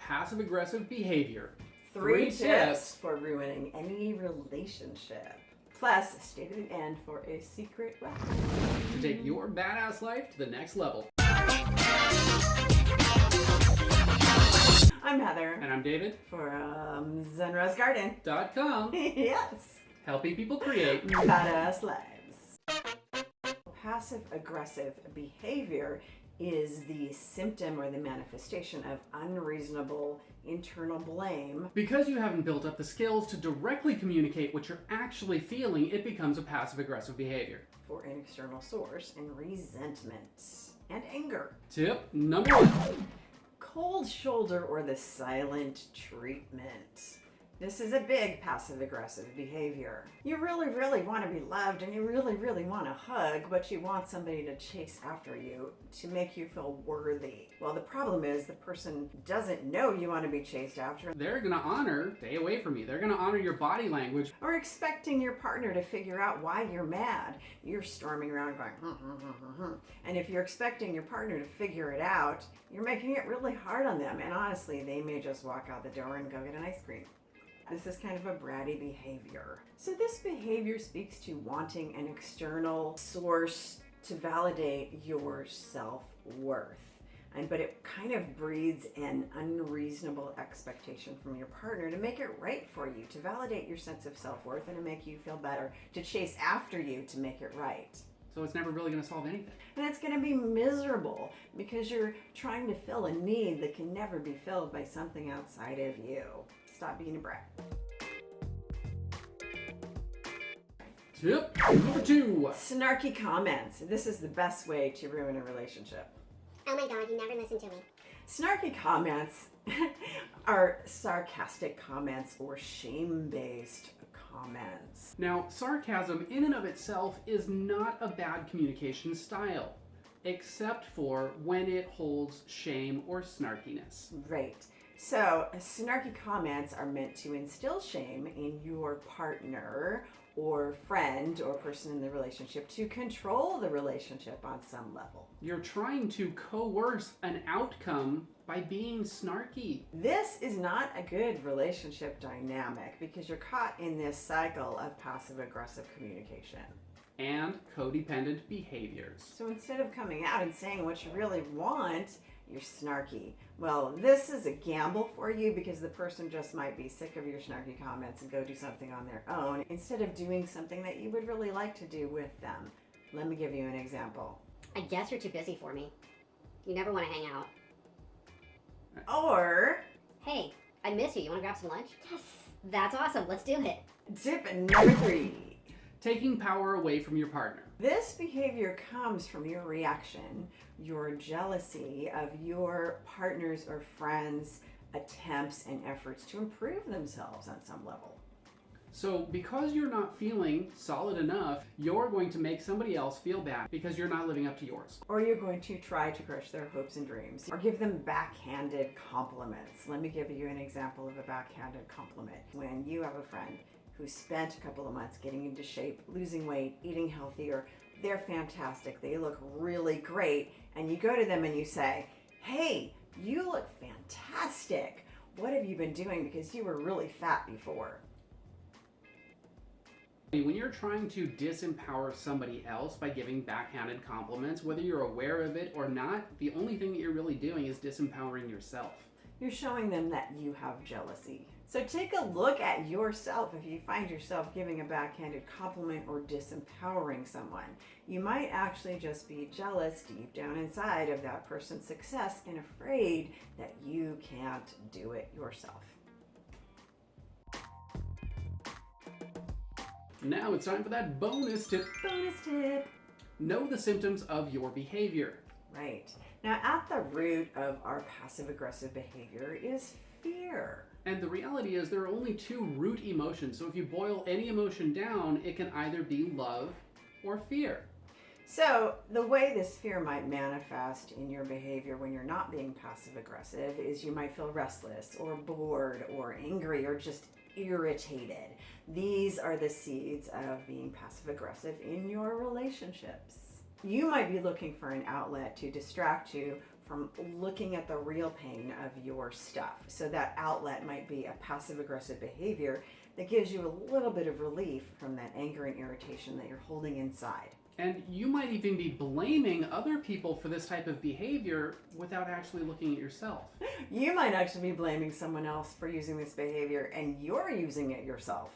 passive-aggressive behavior. 3 tips for ruining any relationship. Plus, stay to the end for a secret weapon. To take your badass life to the next level. I'm Heather. And I'm David. From ZenRoseGarden.com. Yes. Helping people create badass lives. Passive-aggressive behavior is the symptom or the manifestation of unreasonable internal blame. Because you haven't built up the skills to directly communicate what you're actually feeling, it becomes a passive-aggressive behavior. For an external source and resentment and anger. Tip number 1. Cold shoulder or the silent treatment. This is a big passive-aggressive behavior. You really want to be loved and you really want a hug, but you want somebody to chase after you to make you feel worthy. Well, the problem is the person doesn't know you want to be chased after. They're going to honor, stay away from me. They're going to honor your body language. Or expecting your partner to figure out why you're mad. You're storming around going, And if you're expecting your partner to figure it out, you're making it really hard on them. And honestly, they may just walk out the door and go get an ice cream. This is kind of a bratty behavior. So this behavior speaks to wanting an external source to validate your self-worth. But it kind of breeds an unreasonable expectation from your partner to make it right for you, to validate your sense of self-worth and to make you feel better, to chase after you to make it right. So it's never really going to solve anything. And it's going to be miserable because you're trying to fill a need that can never be filled by something outside of you. Stop being a brat. Tip number 2. Snarky comments. This is the best way to ruin a relationship. Oh my god, you never listen to me. Snarky comments are sarcastic comments or shame-based comments. Now, sarcasm in and of itself is not a bad communication style, except for when it holds shame or snarkiness. Right. So, snarky comments are meant to instill shame in your partner or friend or person in the relationship to control the relationship on some level. You're trying to coerce an outcome by being snarky. This is not a good relationship dynamic because you're caught in this cycle of passive-aggressive communication. And codependent behaviors. So instead of coming out and saying what you really want, you're snarky. Well, this is a gamble for you because the person just might be sick of your snarky comments and go do something on their own instead of doing something that you would really like to do with them. Let me give you an example. I guess you're too busy for me. You never want to hang out. Or, hey, I miss you. You want to grab some lunch? Yes. That's awesome. Let's do it. tip number 3. Taking power away from your partner. This behavior comes from your reaction, your jealousy of your partner's or friend's attempts and efforts to improve themselves on some level. So because you're not feeling solid enough, you're going to make somebody else feel bad because you're not living up to yours. Or you're going to try to crush their hopes and dreams or give them backhanded compliments. Let me give you an example of a backhanded compliment. When you have a friend who spent a couple of months getting into shape, losing weight, eating healthier, they're fantastic, they look really great, and you go to them and you say, hey, you look fantastic. What have you been doing because you were really fat before? When you're trying to disempower somebody else by giving backhanded compliments, whether you're aware of it or not, the only thing that you're really doing is disempowering yourself. You're showing them that you have jealousy. So take a look at yourself if you find yourself giving a backhanded compliment or disempowering someone. You might actually just be jealous deep down inside of that person's success and afraid that you can't do it yourself. Now it's time for that bonus tip. Bonus tip. Know the symptoms of your behavior. Right. Now, at the root of our passive-aggressive behavior is fear. And the reality is there are only 2 root emotions. So if you boil any emotion down, it can either be love or fear. So the way this fear might manifest in your behavior when you're not being passive-aggressive is you might feel restless or bored or angry or just irritated. These are the seeds of being passive-aggressive in your relationships. You might be looking for an outlet to distract you from looking at the real pain of your stuff. So that outlet might be a passive-aggressive behavior that gives you a little bit of relief from that anger and irritation that you're holding inside. And you might even be blaming other people for this type of behavior without actually looking at yourself. You might actually be blaming someone else for using this behavior, and you're using it yourself.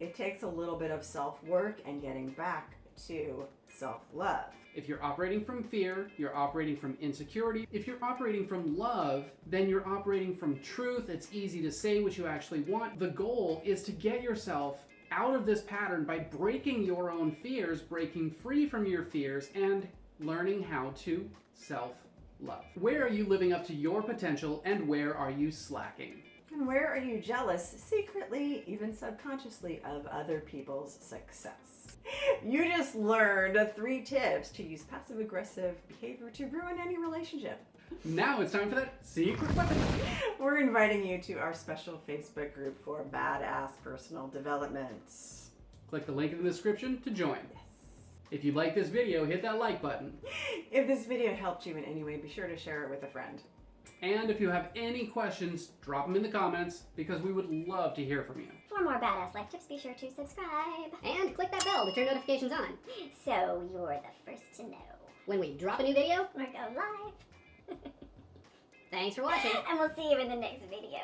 It takes a little bit of self-work and getting back to self-love. If you're operating from fear, you're operating from insecurity. If you're operating from love, then you're operating from truth. It's easy to say what you actually want. The goal is to get yourself out of this pattern by breaking your own fears, breaking free from your fears, and learning how to self-love. Where are you living up to your potential, and where are you slacking? And where are you jealous, secretly, even subconsciously, of other people's success? You just learned 3 tips to use passive-aggressive behavior to ruin any relationship. Now it's time for that secret weapon. We're inviting you to our special Facebook group for badass personal development. Click the link in the description to join. Yes. If you like this video, hit that like button. If this video helped you in any way, be sure to share it with a friend. And if you have any questions, drop them in the comments because we would love to hear from you. For more badass life tips, be sure to subscribe. And click that bell to turn notifications on So you're the first to know when we drop a new video. or go live. Thanks for watching. And we'll see you in the next video.